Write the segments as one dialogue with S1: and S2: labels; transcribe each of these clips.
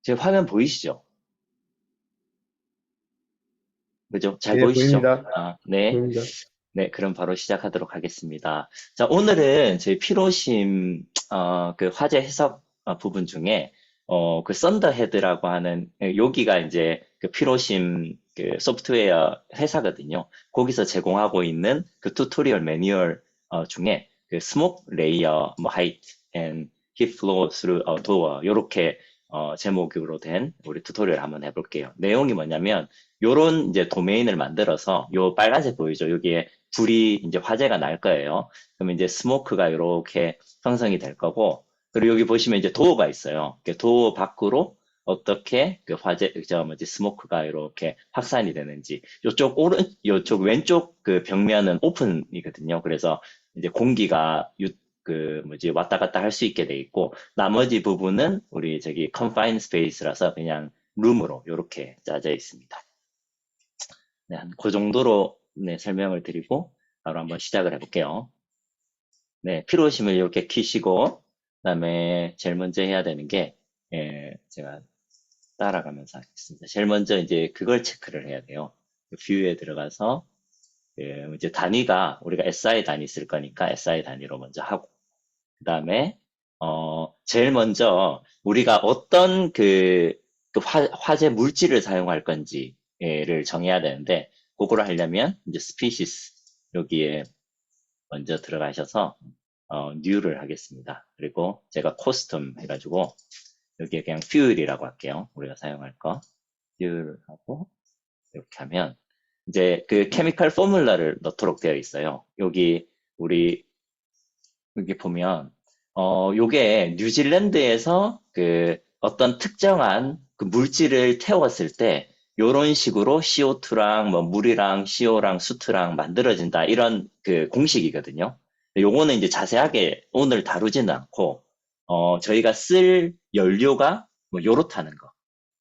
S1: 제 화면 보이시죠? 그죠? 잘
S2: 예,
S1: 보이시죠?
S2: 보입니다.
S1: 아, 네.
S2: 보입니다.
S1: 네, 그럼 바로 시작하도록 하겠습니다. 자, 오늘은 저희 피로심, 그 화제 해석 부분 중에, 그 썬더헤드라고 하는, 여기가 이제 그 피로심 그 소프트웨어 회사거든요. 거기서 제공하고 있는 그 튜토리얼 매뉴얼 중에 그 스모크 레이어, 뭐 하이트, and heat flow through a door, 요렇게 제목으로 된 우리 튜토리얼 한번 해볼게요. 내용이 뭐냐면, 요런 이제 도메인을 만들어서 요 빨간색 보이죠? 여기에 불이 이제 화재가 날 거예요. 그러면 이제 스모크가 이렇게 형성이 될 거고, 그리고 여기 보시면 이제 도어가 있어요. 도어 밖으로 어떻게 그 화재, 저 뭐지, 스모크가 이렇게 확산이 되는지. 요쪽 왼쪽 그 벽면은 오픈이거든요. 그래서 이제 공기가 그 뭐지, 왔다 갔다 할 수 있게 돼 있고, 나머지 부분은 우리 저기 confined space라서 그냥 룸으로 이렇게 짜져 있습니다. 네, 그 정도로 네, 설명을 드리고 바로 한번 시작을 해볼게요. 네, 필요하시면 이렇게 키시고 그다음에 제일 먼저 해야 되는 게 제가 따라가면서 하겠습니다. 제일 먼저 이제 그걸 체크를 해야 돼요. 뷰에 들어가서 이제 단위가 우리가 SI 단위 쓸 거니까 SI 단위로 먼저 하고 그다음에 제일 먼저 우리가 어떤 그 화재 물질을 사용할 건지를 정해야 되는데 그거를 하려면 이제 스피시스 여기에 먼저 들어가셔서 new를 하겠습니다. 그리고 제가 코스텀 해가지고 여기에 그냥 fuel이라고 할게요. 우리가 사용할 거 fuel 하고 이렇게 하면 이제 그 케미컬 포뮬러를 넣도록 되어 있어요. 우리 여기 보면 요게 뉴질랜드에서 그 어떤 특정한 그 물질을 태웠을 때 요런 식으로 CO2랑 뭐 물이랑 CO랑 수트랑 만들어진다 이런 그 공식이거든요. 요거는 이제 자세하게 오늘 다루지는 않고 저희가 쓸 연료가 뭐 요렇다는 거.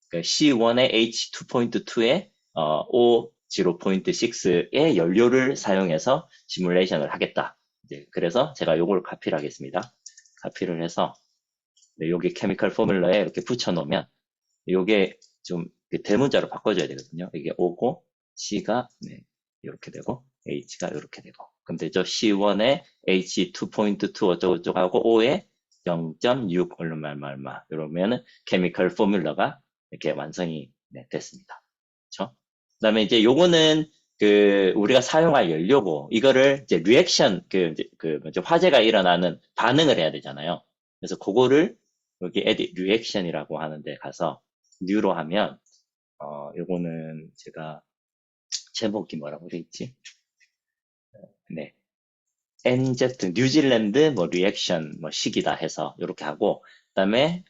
S1: 그 C1의 H2.2에 O 0.6의 연료를 사용해서 시뮬레이션을 하겠다. 그래서 제가 요걸 카피를 하겠습니다. 카피를 해서 네, 여기 케미컬 포뮬러에 이렇게 붙여 놓으면 요게 좀 대문자로 바꿔줘야 되거든요. 이게 O고 C가 네, 이렇게 되고 H가 이렇게 되고 그럼 되죠. C1에 H2.2 어쩌고저쩌고 하고 O에 0.6 얼마 이러면은 케미컬 포뮬러가 이렇게 완성이 네, 됐습니다. 그렇죠? 그다음에 이제 요거는 그 우리가 사용할 연료고 이거를 이제 리액션 그 뭐죠 화재가 일어나는 반응을 해야 되잖아요. 그래서 그거를 여기 edit reaction이라고 하는데 가서 new로 하면 요거는 제가 제목이 뭐라고 돼 있지? 네. NZ 뉴질랜드 뭐 리액션 뭐 시기다 해서 이렇게 하고 그다음에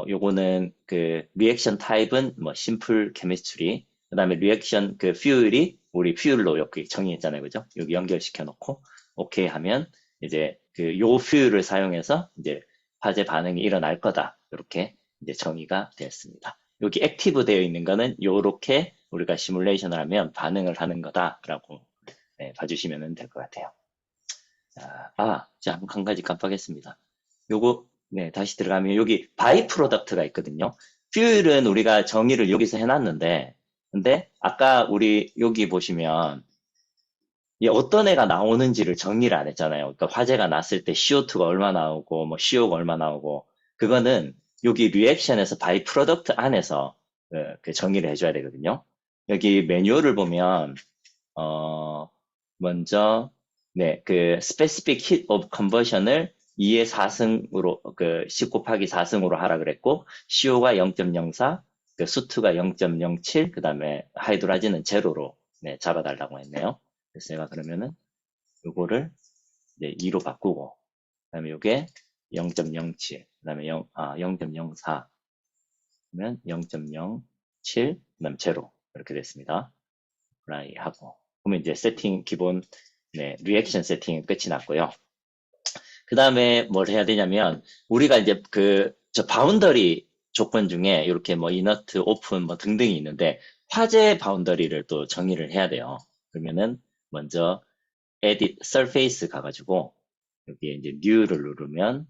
S1: 요거는 그 리액션 타입은 뭐 심플 케미스트리 그다음에 리액션 그 퓨얼이 우리 퓨얼로 여기 정의했잖아요. 그죠? 여기 연결시켜 놓고 오케이 하면 이제 그 요 퓨얼을 사용해서 이제 화재 반응이 일어날 거다. 이렇게 이제 정의가 되었습니다. 여기 액티브 되어 있는 거는 요렇게 우리가 시뮬레이션을 하면 반응을 하는 거다라고 네, 봐주시면 될 것 같아요. 자, 한 가지 깜빡했습니다. 요거, 네, 다시 들어가면 여기 바이 프로덕트가 있거든요. 퓨일은 우리가 정의를 여기서 해놨는데, 근데 아까 우리 여기 보시면 이 어떤 애가 나오는지를 정의를 안 했잖아요. 그러니까 화재가 났을 때 CO2가 얼마 나오고, 뭐 CO가 얼마 나오고, 그거는 여기 리액션에서 바이 프로덕트 안에서 그 정의를 해줘야 되거든요. 여기 매뉴얼을 보면 어, 먼저, 네, 그, specific heat of conversion을 2의 4승으로, 그, 10 곱하기 4승으로 하라 그랬고, CO가 0.04, 그, 수트가 0.07, 그 다음에 하이드라진은 제로로, 네, 잡아달라고 했네요. 그래서 제가 그러면은, 요거를, 이제 2로 바꾸고, 그 다음에 요게 0.07, 그 다음에 0.04, 그러면 0.07, 그 다음 제로. 이렇게 됐습니다. apply 하고. 그러면 이제 세팅 기본 네, 리액션 세팅은 끝이 났고요. 그 다음에 뭘 해야 되냐면 우리가 이제 저 바운더리 조건 중에 이렇게 뭐 이너트, 오픈 뭐 등등이 있는데 화재 바운더리를 또 정의를 해야 돼요. 그러면은 먼저 edit surface 가가지고 여기에 이제 new를 누르면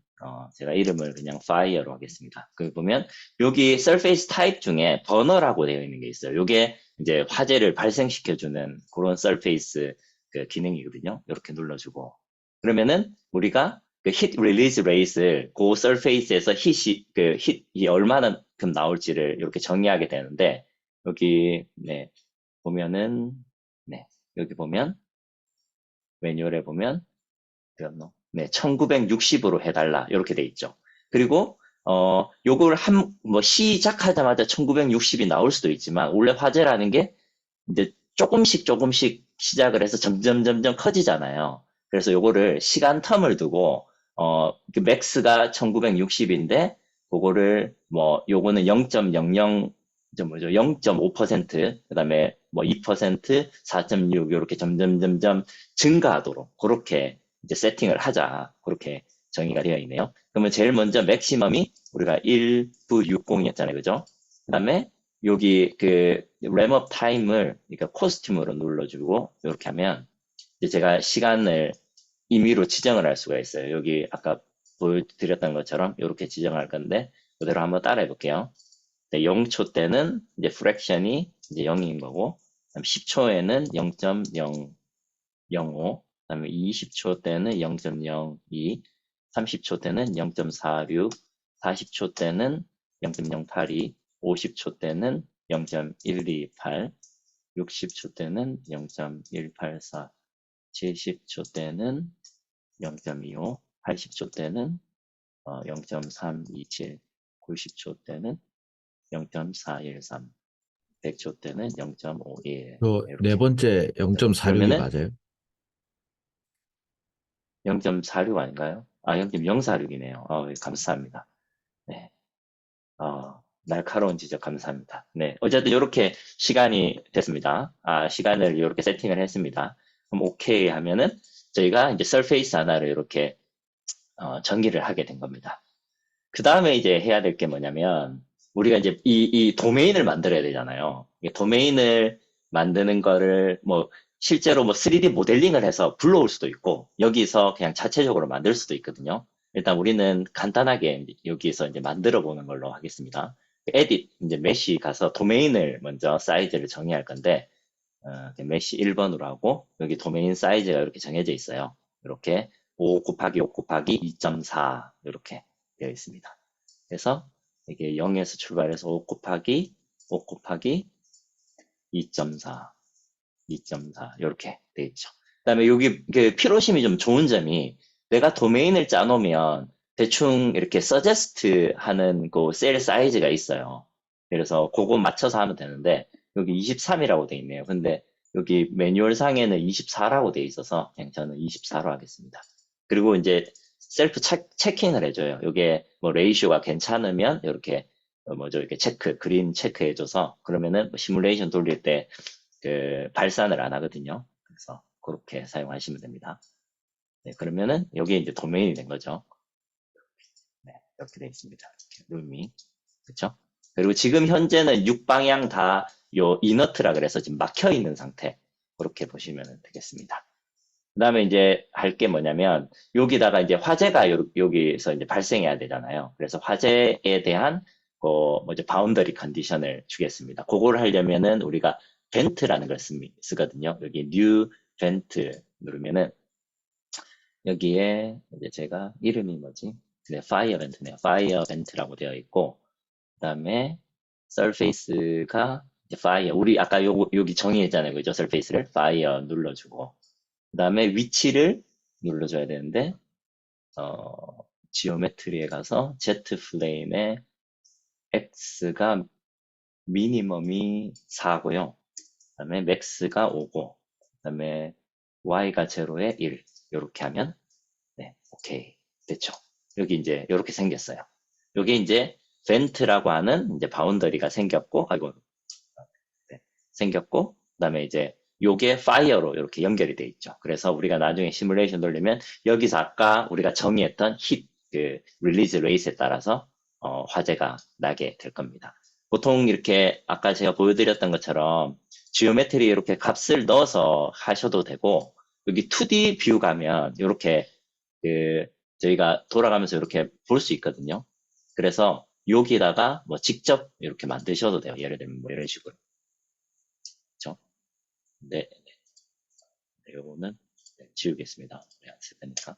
S1: 제가 이름을 그냥 fire로 하겠습니다. 그 보면 여기 surface type 중에 burner라고 되어 있는 게 있어요. 이게 이제 화재를 발생시켜주는 그런 surface 그 기능이거든요. 이렇게 눌러주고 그러면은 우리가 그 heat release rate를 그 surface에서 hit이 얼마나큼 나올지를 이렇게 정의하게 되는데 여기 네 보면은 네 여기 보면 매뉴얼에 보면 네, 1960으로 해달라. 이렇게 돼 있죠. 그리고, 요걸 시작하자마자 1960이 나올 수도 있지만, 원래 화재라는 게 이제 조금씩 시작을 해서 점점 커지잖아요. 그래서 요거를 시간 텀을 두고, 그 맥스가 1960인데, 그거를 요거는 0.00, 저 뭐죠, 0.5%, 그 다음에 2%, 4.6, 이렇게 점점 증가하도록, 그렇게 이제 세팅을 하자. 그렇게 정의가 되어 있네요. 그러면 제일 먼저 맥시멈이 우리가 1960이었잖아요. 그죠? 그 다음에 여기 그 램업 타임을 그러니까 코스튬으로 눌러주고 이렇게 하면 이제 제가 시간을 임의로 지정을 할 수가 있어요. 여기 아까 보여드렸던 것처럼 이렇게 지정할 건데 그대로 한번 따라해 볼게요. 0초 때는 이제 프랙션이 이제 0인 거고 10초에는 0.005 그다음에 20초 때는 0.02 30초 때는 0.46 40초 때는 0.082 50초 때는 0.128 60초 때는 0.184 70초 때는 0.25 80초 때는 0.327 90초 때는 0.413 100초 때는 0.51
S2: 네
S1: 이렇게
S2: 번째 0.46이
S1: 그러면은
S2: 맞아요?
S1: 0.46 아닌가요? 아, 0.046이네요. 감사합니다. 네. 날카로운 지적 감사합니다. 네. 어쨌든 이렇게 시간이 됐습니다. 시간을 이렇게 세팅을 했습니다. 그럼 오케이 하면은 저희가 이제 서페이스 하나를 이렇게 전기를 하게 된 겁니다. 그 다음에 이제 해야 될 게 뭐냐면 우리가 이제 이 도메인을 만들어야 되잖아요. 이 도메인을 만드는 거를 실제로 3D 모델링을 해서 불러올 수도 있고 여기서 그냥 자체적으로 만들 수도 있거든요. 일단 우리는 간단하게 여기서 이제 만들어 보는 걸로 하겠습니다. 에딧 이제 메시 가서 도메인을 먼저 사이즈를 정의할 건데 메시 1번으로 하고 여기 도메인 사이즈가 이렇게 정해져 있어요. 이렇게 5 곱하기 5 곱하기 2.4 이렇게 되어 있습니다. 그래서 이게 0에서 출발해서 5 곱하기 5 곱하기 2.4 2.4 이렇게 되어 있죠. 그다음에 여기 그 필요심이 좀 좋은 점이 내가 도메인을 짜놓으면 대충 이렇게 서제스트 하는 그 셀 사이즈가 있어요. 그래서 그거 맞춰서 하면 되는데 여기 23이라고 되어 있네요. 근데 여기 매뉴얼 상에는 24라고 되어 있어서 그냥 저는 24로 하겠습니다. 그리고 이제 셀프 체킹을 해줘요. 이게 레이쇼가 괜찮으면 이렇게 이렇게 그린 체크해줘서 그러면은 시뮬레이션 돌릴 때 그 발산을 안 하거든요. 그래서 그렇게 사용하시면 됩니다. 네, 그러면은 여기에 이제 도메인이 된 거죠. 네, 이렇게 되어 있습니다. 룸이 그렇죠? 그리고 지금 현재는 6방향 다 요 이너트라 그래서 지금 막혀 있는 상태. 그렇게 보시면 되겠습니다. 그 다음에 이제 할 게 뭐냐면 여기다가 이제 화재가 여기서 이제 발생해야 되잖아요. 그래서 화재에 대한 바운더리 컨디션을 주겠습니다. 그걸 하려면은 우리가 벤트라는 걸 쓰거든요. 여기 new 벤트 누르면은 여기에 이제 제가 이름이 뭐지? 네, 파이어 벤트네요. 파이어 벤트라고 되어 있고 그다음에 surface가 이제 파이어 우리 아까 여기 정의했잖아요. 그죠? surface를 파이어 눌러주고 그다음에 위치를 눌러줘야 되는데 지오메트리에 가서 Z 플레임에 X가 미니멈이 4고요. 그다음에 맥스가 5고 그다음에 Y가 0에 1 이렇게 하면 네, 오케이 됐죠. 여기 이제 이렇게 생겼어요. 여기 이제 벤트라고 하는 이제 바운더리가 생겼고 아이고 네, 생겼고 그다음에 이제 요게 파이어로 이렇게 연결이 돼 있죠. 그래서 우리가 나중에 시뮬레이션 돌리면 여기서 아까 우리가 정의했던 그 릴리즈 레이스에 따라서 화재가 나게 될 겁니다. 보통 이렇게 아까 제가 보여드렸던 것처럼 지오메트리 이렇게 값을 넣어서 하셔도 되고 여기 2D 뷰 가면 이렇게 그 저희가 돌아가면서 이렇게 볼 수 있거든요. 그래서 여기다가 뭐 직접 이렇게 만드셔도 돼요. 예를 들면 뭐 이런 식으로. 그렇죠? 네, 요거는 지우겠습니다. 안 쓸 테니까.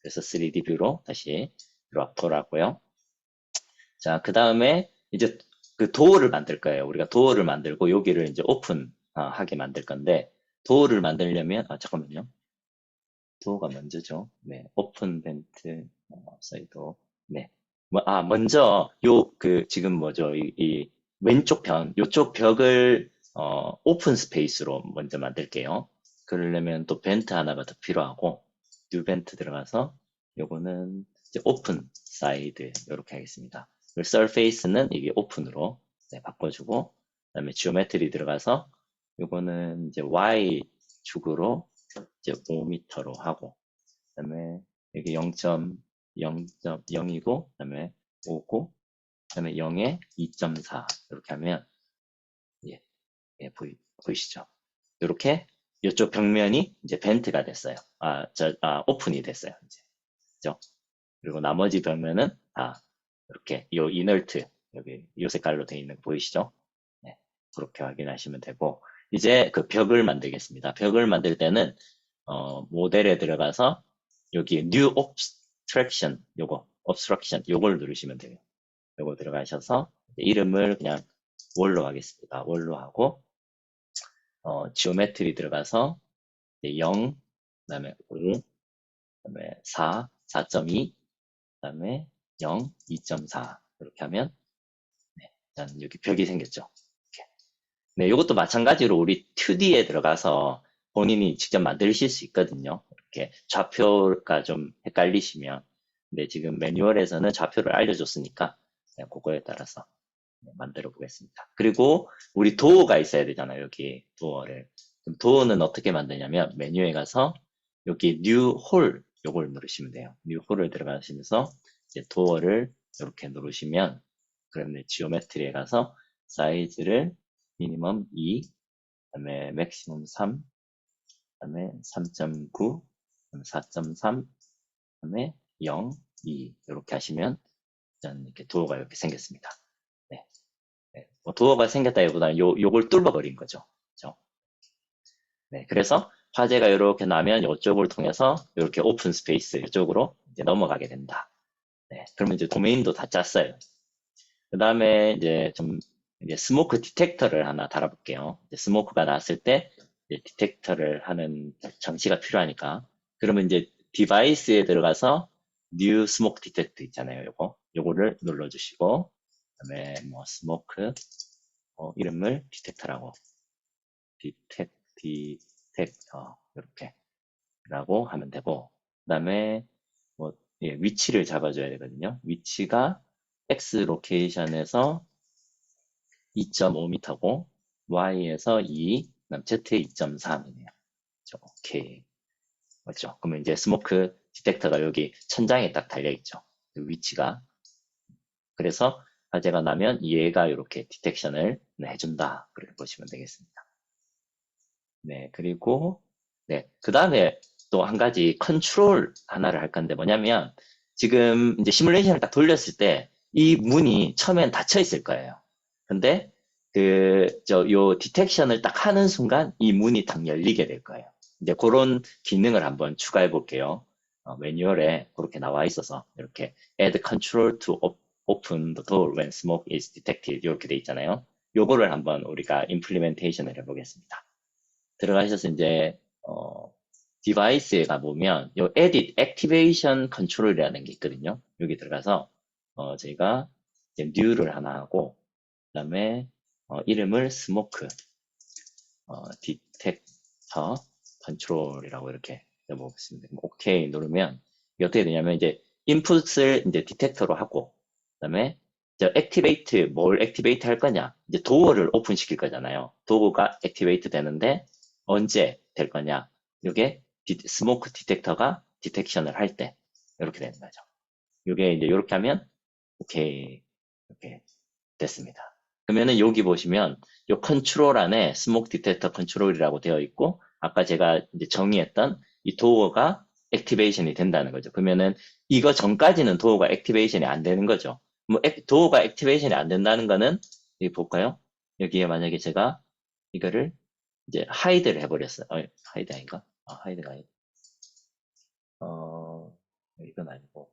S1: 그래서 3D 뷰로 다시 돌아왔고요. 자, 그 다음에 이제 그 도어를 만들 거예요. 우리가 도어를 만들고 여기를 이제 오픈 하게 만들 건데 도어를 만들려면 잠깐만요. 도어가 먼저죠. 네, 오픈 벤트 사이드. 네. 먼저 지금 뭐죠? 이 왼쪽 요쪽 벽을 오픈 스페이스로 먼저 만들게요. 그러려면 또 벤트 하나가 더 필요하고 뉴 벤트 들어가서 요거는 이제 오픈 사이드 이렇게 하겠습니다. 그리고 서페이스는 이게 오픈으로 바꿔주고 그다음에 지오메트리 들어가서 요거는 이제 Y 축으로 이제 5m로 하고 그다음에 여기 0.0.0이고 그다음에 5고 그다음에 0에 2.4 이렇게 하면 예, 보이시죠? 이렇게 이쪽 벽면이 이제 벤트가 됐어요. 오픈이 됐어요. 이제. 그죠? 그리고 나머지 벽면은 이렇게 요 이널트 여기 요 색깔로 되어 있는 거 보이시죠? 네, 그렇게 확인하시면 되고 이제 그 벽을 만들겠습니다. 벽을 만들 때는 모델에 들어가서 여기 New Obstruction 요걸 누르시면 돼요. 요거 들어가셔서 이름을 그냥 월로 하겠습니다. 월로 하고 지오메트리 들어가서 0, 그다음에 5, 그다음에 4, 4.2, 그다음에 0, 2.4 이렇게 하면 일단 여기 벽이 생겼죠. 이렇게. 네, 이것도 마찬가지로 우리 2D에 들어가서 본인이 직접 만드실 수 있거든요. 이렇게 좌표가 좀 헷갈리시면. 근데 지금 매뉴얼에서는 좌표를 알려줬으니까 그거에 따라서 만들어 보겠습니다. 그리고 우리 도어가 있어야 되잖아요. 여기 도어를. 그럼 도어는 어떻게 만드냐면 메뉴에 가서 여기 뉴 홀 요걸 누르시면 돼요. 뉴 홀을 들어가시면서 이제 도어를 이렇게 누르시면 그러면 지오메트리에 가서 사이즈를 미니멈 2, 그다음에 맥시멈 3, 그다음에 3.9, 그다음에 4.3, 그다음에 0, 2 이렇게 하시면 일단 이렇게 도어가 이렇게 생겼습니다. 네. 네, 뭐 도어가 생겼다기보다는 요걸 뚫어버린 거죠. 그죠? 네, 그래서 화재가 이렇게 나면 이쪽을 통해서 이렇게 오픈 스페이스 이쪽으로 이제 넘어가게 된다. 네, 그러면 이제 도메인도 다 짰어요. 그 다음에 이제 스모크 디텍터를 하나 달아볼게요. 이제 스모크가 났을 때 이제 디텍터를 하는 장치가 필요하니까. 그러면 이제 디바이스에 들어가서 New Smoke Detect 있잖아요. 요거를 눌러주시고, 그다음에 뭐 스모크 이름을 디텍터라고 디텍터 이렇게 라고 하면 되고 그다음에 뭐 위치를 잡아줘야 되거든요. 위치가 X 로케이션에서 2.5m고 Y에서 2, 그다음 Z에 2.3이네요. 오케이. 맞죠? 그러면 이제 스모크 디텍터가 여기 천장에 딱 달려 있죠. 그 위치가. 그래서 화재가 나면 얘가 이렇게 디텍션을 해준다. 그렇게 보시면 되겠습니다. 네, 그리고 그 다음에 또 한 가지 컨트롤 하나를 할 건데 뭐냐면 지금 이제 시뮬레이션을 딱 돌렸을 때 이 문이 처음엔 닫혀 있을 거예요. 근데 요 디텍션을 딱 하는 순간 이 문이 딱 열리게 될 거예요. 이제 그런 기능을 한번 추가해 볼게요. 매뉴얼에 그렇게 나와 있어서 이렇게 add control to open the door when smoke is detected 이렇게 돼 있잖아요. 요거를 한번 우리가 임플리멘테이션을 해보겠습니다. 들어가셔서 이제 디바이스에 가보면 요 edit activation control이라는 게 있거든요. 여기 들어가서 저희가 이제 new를 하나 하고 그다음에 이름을 smoke detector control이라고 이렇게 넣어보겠습니다. 오케이 누르면 이게 어떻게 되냐면 이제 인풋을 이제 디텍터로 하고 그다음에 액티베이트 뭘 액티베이트 할 거냐 이제 도어를 오픈 시킬 거잖아요. 도어가 액티베이트 되는데 언제 될 거냐 이게 스모크 디텍터가 디텍션을 할 때 이렇게 되는 거죠. 이게 이제 이렇게 하면 오케이 이렇게 됐습니다. 그러면은 여기 보시면 이 컨트롤 안에 스모크 디텍터 컨트롤이라고 되어 있고 아까 제가 이제 정의했던 이 도어가 액티베이션이 된다는 거죠. 그러면은 이거 전까지는 도어가 액티베이션이 안 되는 거죠. 뭐 도어가 액티베이션이 안 된다는 거는 여기 볼까요? 여기에 만약에 제가 이거를 이제 하이드를 해버렸어요. 하이드 아닌가? 하이드가 아니고 이건 아니고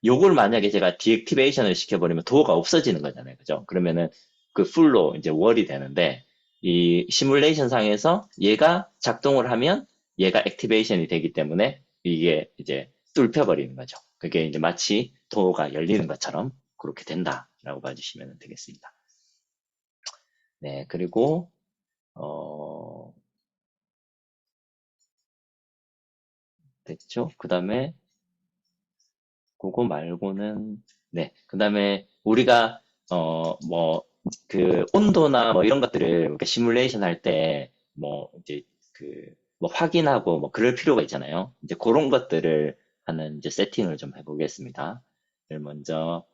S1: 요걸 만약에 제가 디액티베이션을 시켜버리면 도어가 없어지는 거잖아요. 그죠? 그러면은 그 풀로 이제 월이 되는데 이 시뮬레이션 상에서 얘가 작동을 하면 얘가 액티베이션이 되기 때문에 이게 이제 뚫혀버리는 거죠. 그게 이제 마치 도어가 열리는 것처럼 그렇게 된다라고 봐주시면 되겠습니다. 네, 그리고 됐죠? 그 다음에 그거 말고는 네, 그 다음에 우리가 뭐 그 온도나 뭐 이런 것들을 이렇게 시뮬레이션 할 때 뭐 이제 그 뭐 확인하고 뭐 그럴 필요가 있잖아요. 이제 그런 것들을 하는 이제 세팅을 좀 해보겠습니다. 먼저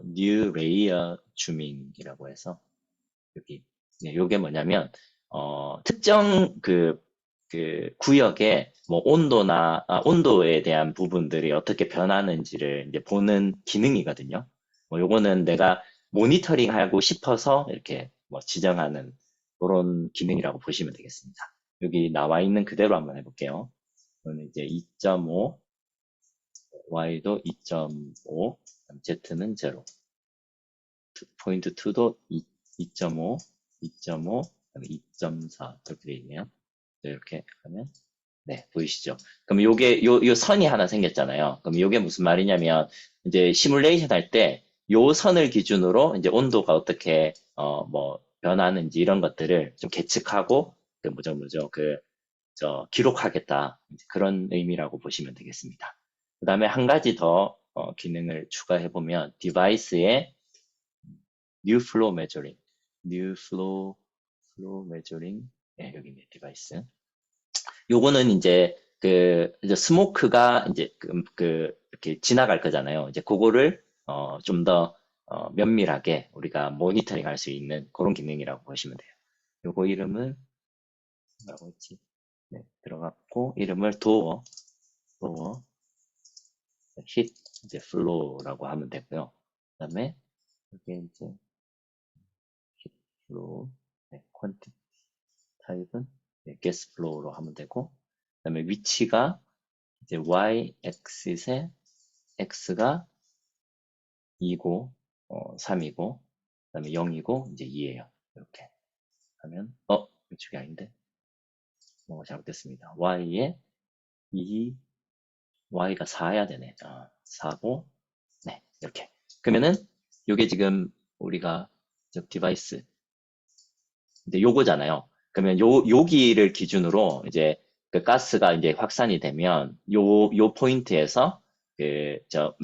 S1: new layer zooming이라고 해서 여기 네, 요게 뭐냐면 특정 그 구역의 뭐 온도에 대한 부분들이 어떻게 변하는지를 이제 보는 기능이거든요. 뭐 요거는 내가 모니터링하고 싶어서 이렇게 뭐 지정하는 그런 기능이라고 보시면 되겠습니다. 여기 나와 있는 그대로 한번 해볼게요. 이거는 이제 2.5, Y도 2.5, Z는 0, 포인트 2도 2.5, 2.5, 2.4 이렇게 되어 있네요. 이렇게 하면 네, 보이시죠? 그럼 요 선이 하나 생겼잖아요. 그럼 요게 무슨 말이냐면, 이제 시뮬레이션 할 때, 요 선을 기준으로 이제 온도가 어떻게, 뭐, 변하는지 이런 것들을 좀 계측하고, 기록하겠다. 그런 의미라고 보시면 되겠습니다. 그 다음에 한 가지 더, 기능을 추가해보면, 디바이스에 New Flow Measuring, New Flow Measuring, 네, 여기 있네, 디바이스. 요거는 이제 스모크가 이제 이렇게 지나갈 거잖아요. 이제 그거를 좀 더 면밀하게 우리가 모니터링 할 수 있는 그런 기능이라고 보시면 돼요. 요거 이름을 뭐라고 했지? 네, 들어갔고 이름을 도어 힛 이제 플로우라고 하면 되고요. 그다음에 이게 이제 힛 플로우 네, 퀀티티 타입은 네, 게스 플로우로 하면 되고 그다음에 위치가 이제 y axis에 x가 2고 3이고 그다음에 0이고 이제 2예요. 이렇게 하면 이쪽이 아닌데 잘못됐습니다. y에 2 y가 4해야 되네. 4고 네 이렇게 그러면은 요게 지금 우리가 디바이스 이제 요거잖아요. 그러면 여기를 기준으로 이제 그 가스가 이제 확산이 되면 요 포인트에서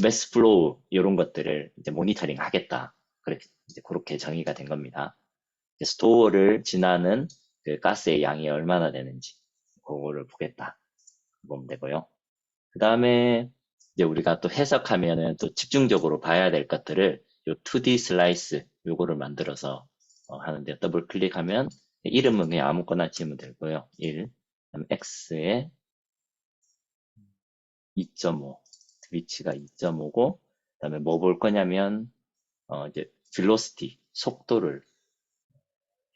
S1: 매스 플로우 이런 것들을 이제 모니터링 하겠다. 그렇게 이제 그렇게 정의가 된 겁니다. 스토어를 지나는 그 가스의 양이 얼마나 되는지 그거를 보겠다. 보면 되고요. 그 다음에 이제 우리가 또 해석하면은 또 집중적으로 봐야 될 것들을 요 2D 슬라이스 요거를 만들어서 하는데 더블 클릭하면 이름은 그냥 아무거나 지으면 되고요. 1, 그다음 x에 2.5 위치가 2.5고 그다음에 뭐 볼 거냐면 이제 velocity 속도를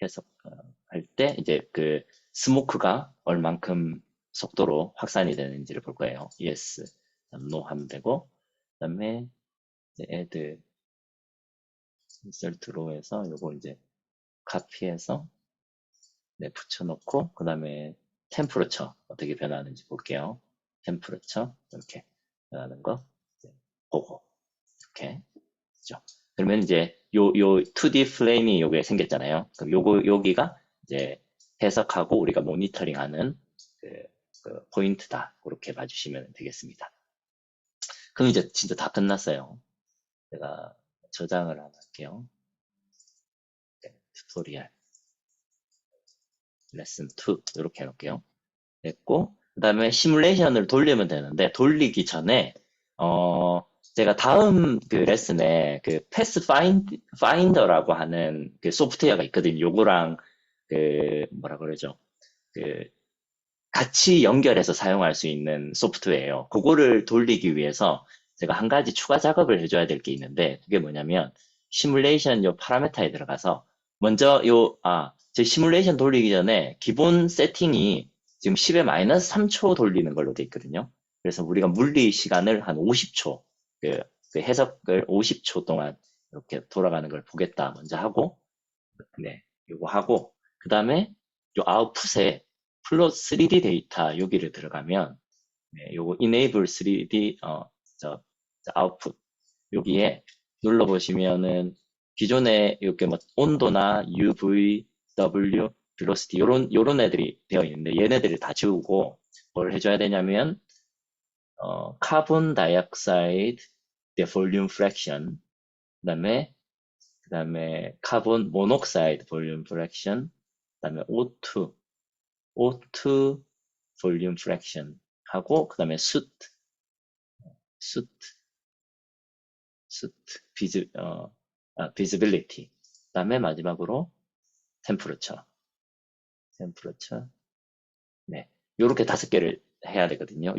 S1: 해석할 때 이제 그 스모크가 얼만큼 속도로 확산이 되는지를 볼 거예요. yes, no 하면 되고 그다음에 이제 add insert row에서 요거 이제 카피해서 네, 붙여놓고 그 다음에 템프러처 어떻게 변하는지 볼게요. 템프러처 이렇게 변하는 거 이제 보고 이렇게 그죠? 그러면 이제 요 2D 플레임이 요게 생겼잖아요. 그럼 여기가 이제 해석하고 우리가 모니터링하는 그 포인트다. 그렇게 봐주시면 되겠습니다. 그럼 이제 진짜 다 끝났어요. 제가 저장을 하나 할게요. 네, 튜토리얼 레슨 2 이렇게 해놓을게요. 됐고 그 다음에 시뮬레이션을 돌리면 되는데 돌리기 전에 제가 다음 그 레슨에 그 패스 파인더라고 하는 그 소프트웨어가 있거든요. 요거랑 그 뭐라 그러죠? 그 같이 연결해서 사용할 수 있는 소프트웨어예요. 그거를 돌리기 위해서 제가 한 가지 추가 작업을 해줘야 될 게 있는데, 그게 뭐냐면, 시뮬레이션 요 파라메터에 들어가서, 먼저 제 시뮬레이션 돌리기 전에 기본 세팅이 지금 10에 마이너스 3초 돌리는 걸로 돼 있거든요. 그래서 우리가 물리 시간을 한 50초, 그 해석을 50초 동안 이렇게 돌아가는 걸 보겠다 먼저 하고, 네, 요거 하고, 그 다음에 요 아웃풋에 플롯 3D 데이터 여기를 들어가면, 네, 요거 enable 3D, 아웃풋, 여기에 눌러보시면은 기존에 이렇게 뭐 온도나 UV, W, velocity, 요런 애들이 되어 있는데 얘네들을 다 지우고 뭘 해줘야 되냐면, 카본 다이옥사이드, 볼륨 프랙션, 그 다음에 카본 모녹사이드 볼륨 프랙션, 그다음에 O2 볼륨 프랙션 하고 그다음에 수트, 비즈빌리티. 그다음에 마지막으로 템퍼러처. 네. 요렇게 5개를 해야 되거든요.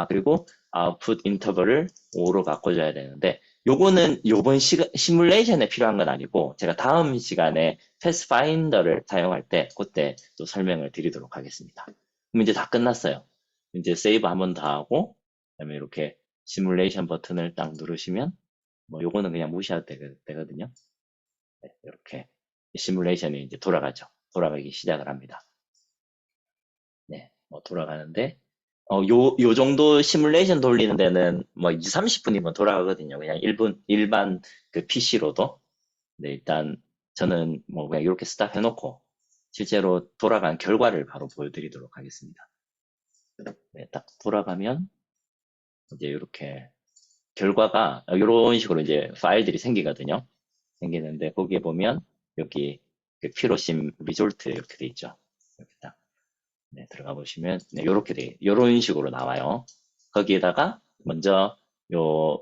S1: 그리고 아웃풋 인터벌을 5로 바꿔줘야 되는데, 요거는 요번 시뮬레이션에 필요한 건 아니고, 제가 다음 시간에 패스파인더를 사용할 때, 그때 또 설명을 드리도록 하겠습니다. 그럼 이제 다 끝났어요. 이제 세이브 한 번 더 하고, 그다음에 이렇게 시뮬레이션 버튼을 딱 누르시면, 뭐 요거는 그냥 무시해도 되거든요. 네, 이렇게 시뮬레이션이 이제 돌아가기 시작을 합니다. 네, 뭐 돌아가는데, 요 정도 시뮬레이션 돌리는 데는 뭐 2, 30분이면 돌아가거든요. 그냥 일반 그 PC로도. 네, 일단 저는 뭐 그냥 이렇게 스탑 해놓고 실제로 돌아간 결과를 바로 보여드리도록 하겠습니다. 네, 딱 돌아가면 이제 이렇게 결과가 이런 식으로 이제 파일들이 생기거든요. 생기는데 거기에 보면 여기 그 피로심 리졸트 이렇게 돼 있죠. 이렇게 딱. 네, 들어가 보시면 네, 요런 식으로 나와요. 거기에다가 먼저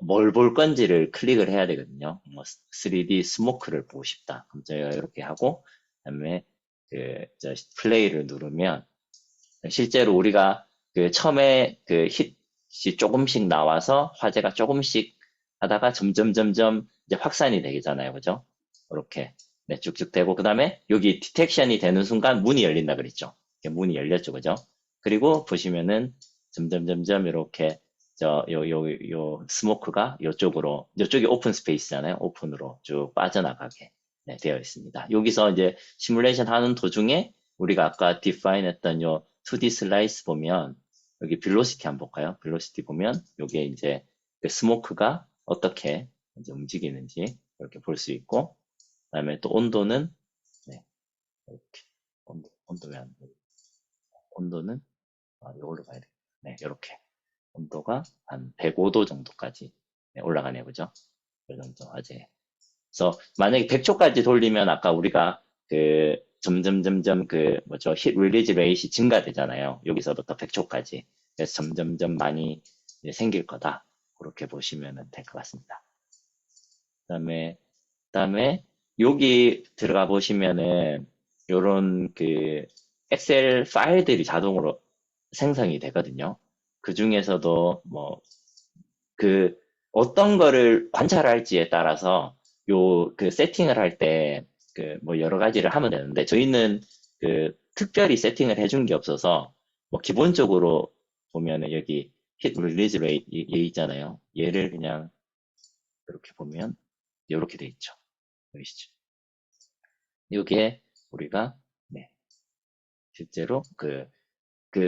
S1: 뭘 볼 건지를 클릭을 해야 되거든요. 뭐 3D 스모크를 보고 싶다. 그럼 제가 이렇게 하고 그다음에 플레이를 누르면 실제로 우리가 그 처음에 그 hit이 조금씩 나와서 화제가 조금씩 하다가 점점 이제 확산이 되잖아요. 그죠? 이렇게 네, 쭉쭉 되고 그다음에 여기 디텍션이 되는 순간 문이 열린다 그랬죠. 문이 열렸죠. 그죠? 그리고 보시면은 점점 이렇게 요 스모크가 요쪽이 오픈 스페이스잖아요. 오픈으로 쭉 빠져나가게 네, 되어 있습니다. 여기서 이제 시뮬레이션 하는 도중에 우리가 아까 디파인 했던 요 2D 슬라이스 보면 여기 velocity 한번 볼까요? velocity 보면 요게 이제 그 스모크가 어떻게 이제 움직이는지 이렇게 볼 수 있고 그다음에 또 온도는 네, 이렇게 온도 왜 안, 온도는 이걸로 가야 돼. 네, 이렇게 온도가 한 105도 정도까지 네, 올라가네요, 그죠? 이 정도 화재. 그래서 만약에 100초까지 돌리면 아까 우리가 그 점점 그 뭐죠 힛 릴리즈 레이시 증가되잖아요. 여기서부터 100초까지. 그래서 점점 많이 생길 거다. 그렇게 보시면 될 것 같습니다. 그다음에 여기 들어가 보시면은 요런 그 엑셀 파일들이 자동으로 생성이 되거든요. 그 중에서도 뭐 그 어떤 거를 관찰할지에 따라서 요 그 세팅을 할 때 그 뭐 여러 가지를 하면 되는데 저희는 그 특별히 세팅을 해준 게 없어서 뭐 기본적으로 보면은 여기 hit release rate 얘 있잖아요. 얘를 그냥 이렇게 보면 이렇게 돼 있죠. 보이시죠? 여기에 우리가 네, 실제로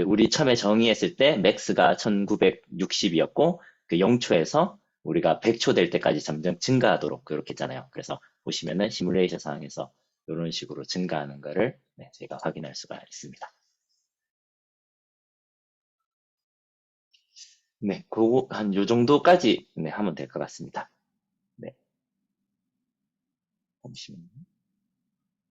S1: 우리 처음에 정의했을 때 맥스가 1960이었고 그 0초에서 우리가 100초 될 때까지 점점 증가하도록 그렇게 했잖아요. 그래서 보시면은 시뮬레이션 상황에서 이런 식으로 증가하는 거를 네, 저희가 확인할 수가 있습니다. 네, 그거 한 요 정도까지 네, 하면 될 것 같습니다. 네, 잠시만요.